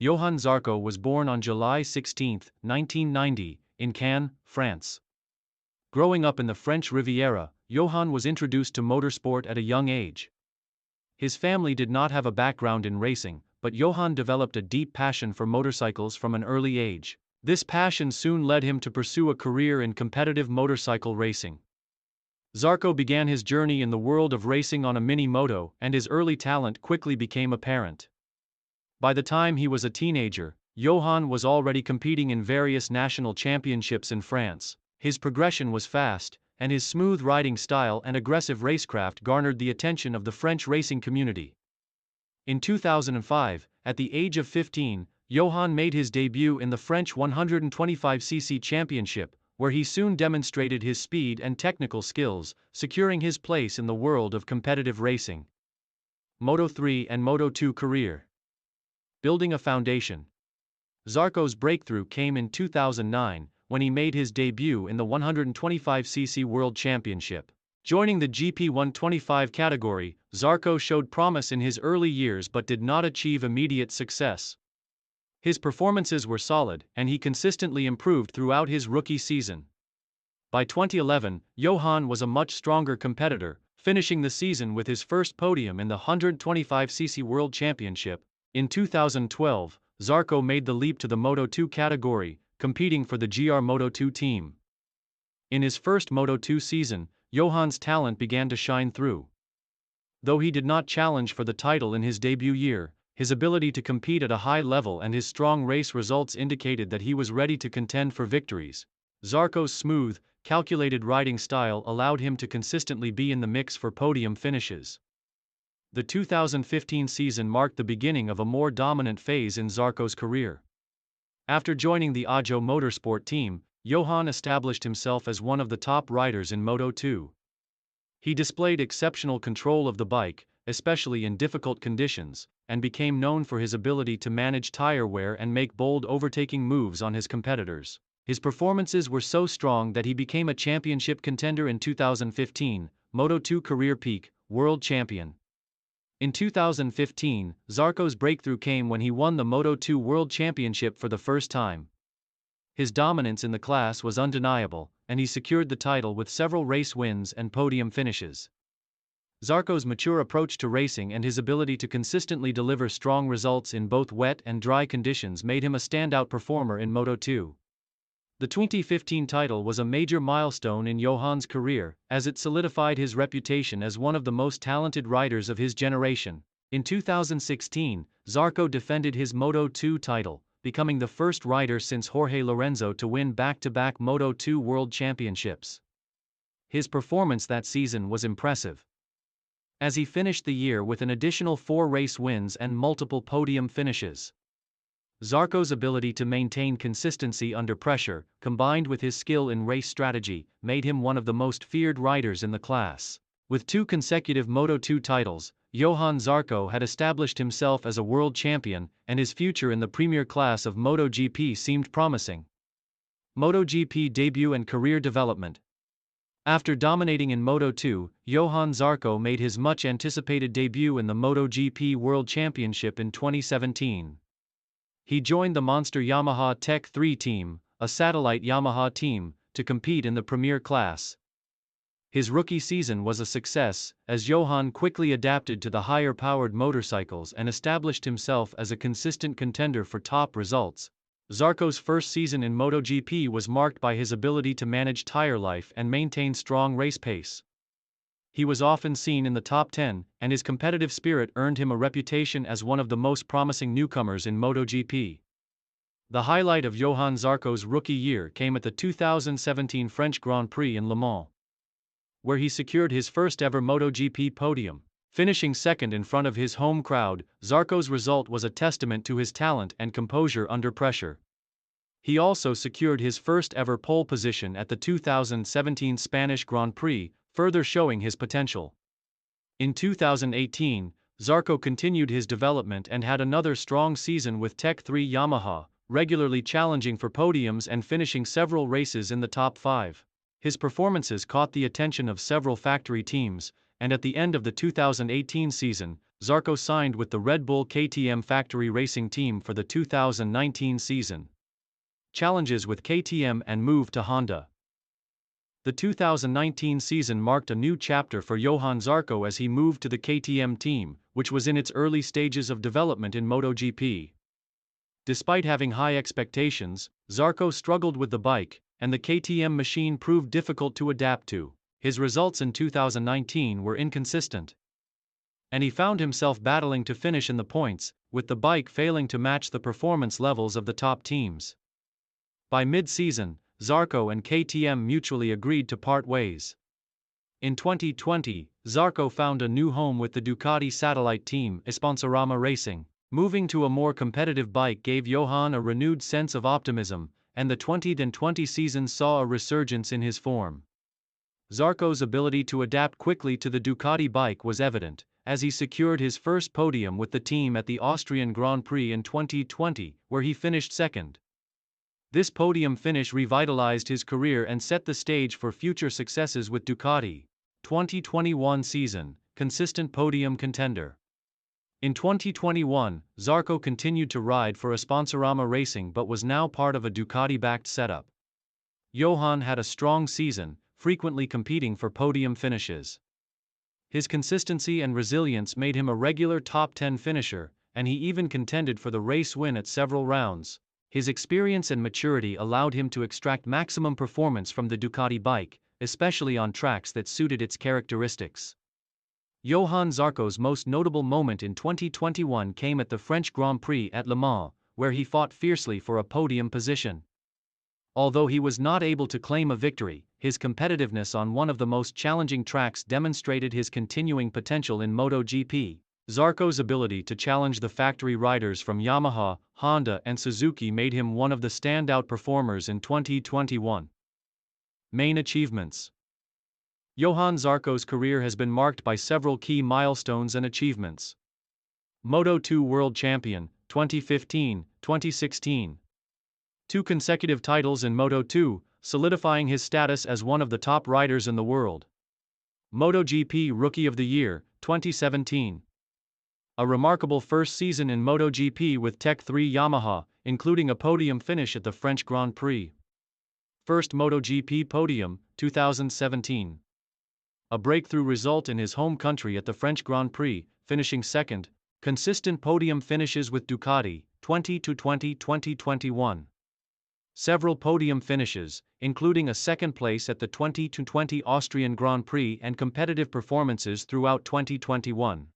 Johann Zarco was born on July 16, 1990, in Cannes, France. Growing up in the French Riviera, Johann was introduced to motorsport at a young age. His family did not have a background in racing, but Johann developed a deep passion for motorcycles from an early age. This passion soon led him to pursue a career in competitive motorcycle racing. Zarco began his journey in the world of racing on a mini-moto, and his early talent quickly became apparent. By the time he was a teenager, Johann was already competing in various national championships in France. His progression was fast, and his smooth riding style and aggressive racecraft garnered the attention of the French racing community. In 2005, at the age of 15, Johann made his debut in the French 125cc championship, where he soon demonstrated his speed and technical skills, securing his place in the world of competitive racing. Moto3 and Moto2 career. Building a foundation. Zarco's breakthrough came in 2009, when he made his debut in the 125cc World Championship. Joining the GP 125 category, Zarco showed promise in his early years but did not achieve immediate success. His performances were solid, and he consistently improved throughout his rookie season. By 2011, Johann was a much stronger competitor, finishing the season with his first podium in the 125cc World Championship. In 2012, Zarco made the leap to the Moto2 category, competing for the GR Moto2 team. In his first Moto2 season, Johann's talent began to shine through. Though he did not challenge for the title in his debut year, his ability to compete at a high level and his strong race results indicated that he was ready to contend for victories. Zarco's smooth, calculated riding style allowed him to consistently be in the mix for podium finishes. The 2015 season marked the beginning of a more dominant phase in Zarco's career. After joining the Ajo Motorsport team, Johann established himself as one of the top riders in Moto2. He displayed exceptional control of the bike, especially in difficult conditions, and became known for his ability to manage tire wear and make bold overtaking moves on his competitors. His performances were so strong that he became a championship contender in 2015, Moto2 career peak, world champion. In 2015, Zarco's breakthrough came when he won the Moto2 World Championship for the first time. His dominance in the class was undeniable, and he secured the title with several race wins and podium finishes. Zarco's mature approach to racing and his ability to consistently deliver strong results in both wet and dry conditions made him a standout performer in Moto2. The 2015 title was a major milestone in Johann's career, as it solidified his reputation as one of the most talented riders of his generation. In 2016, Zarco defended his Moto2 title, becoming the first rider since Jorge Lorenzo to win back-to-back Moto2 World Championships. His performance that season was impressive, as he finished the year with an additional 4 race wins and multiple podium finishes. Zarco's ability to maintain consistency under pressure, combined with his skill in race strategy, made him one of the most feared riders in the class. With 2 consecutive Moto2 titles, Johann Zarco had established himself as a world champion, and his future in the premier class of MotoGP seemed promising. MotoGP debut and career development. After dominating in Moto2, Johann Zarco made his much-anticipated debut in the MotoGP World Championship in 2017. He joined the monster Yamaha Tech 3 team, a satellite Yamaha team, to compete in the premier class. His rookie season was a success, as Johann quickly adapted to the higher-powered motorcycles and established himself as a consistent contender for top results. Zarco's first season in MotoGP was marked by his ability to manage tire life and maintain strong race pace. He was often seen in the top 10, and his competitive spirit earned him a reputation as one of the most promising newcomers in MotoGP. The highlight of Johann Zarco's rookie year came at the 2017 French Grand Prix in Le Mans, where he secured his first-ever MotoGP podium. Finishing second in front of his home crowd, Zarco's result was a testament to his talent and composure under pressure. He also secured his first-ever pole position at the 2017 Spanish Grand Prix, further showing his potential. In 2018, Zarco continued his development and had another strong season with Tech 3 Yamaha, regularly challenging for podiums and finishing several races in the top 5. His performances caught the attention of several factory teams, and at the end of the 2018 season, Zarco signed with the Red Bull KTM factory racing team for the 2019 season. Challenges with KTM and move to Honda. The 2019 season marked a new chapter for Johann Zarco as he moved to the KTM team, which was in its early stages of development in MotoGP. Despite having high expectations, Zarco struggled with the bike, and the KTM machine proved difficult to adapt to. His results in 2019 were inconsistent, and he found himself battling to finish in the points, with the bike failing to match the performance levels of the top teams. By mid-season, Zarco and KTM mutually agreed to part ways. In 2020, Zarco found a new home with the Ducati satellite team, Sponsorama Racing. Moving to a more competitive bike gave Johann a renewed sense of optimism, and the 2020 season saw a resurgence in his form. Zarco's ability to adapt quickly to the Ducati bike was evident, as he secured his first podium with the team at the Austrian Grand Prix in 2020, where he finished second. This podium finish revitalized his career and set the stage for future successes with Ducati. 2021 season, consistent podium contender. In 2021, Zarco continued to ride for Sponsorama Racing but was now part of a Ducati-backed setup. Johann had a strong season, frequently competing for podium finishes. His consistency and resilience made him a regular top 10 finisher, and he even contended for the race win at several rounds. His experience and maturity allowed him to extract maximum performance from the Ducati bike, especially on tracks that suited its characteristics. Johann Zarco's most notable moment in 2021 came at the French Grand Prix at Le Mans, where he fought fiercely for a podium position. Although he was not able to claim a victory, his competitiveness on one of the most challenging tracks demonstrated his continuing potential in MotoGP. Zarco's ability to challenge the factory riders from Yamaha, Honda and Suzuki made him one of the standout performers in 2021. Main achievements. Johann Zarco's career has been marked by several key milestones and achievements. Moto2 World Champion, 2015, 2016. 2 consecutive titles in Moto2, solidifying his status as one of the top riders in the world. MotoGP Rookie of the Year, 2017. A remarkable first season in MotoGP with Tech 3 Yamaha, including a podium finish at the French Grand Prix. First MotoGP podium, 2017. A breakthrough result in his home country at the French Grand Prix, finishing second. Consistent podium finishes with Ducati, 2020-2021. Several podium finishes, including a second place at the 2020 Austrian Grand Prix and competitive performances throughout 2021.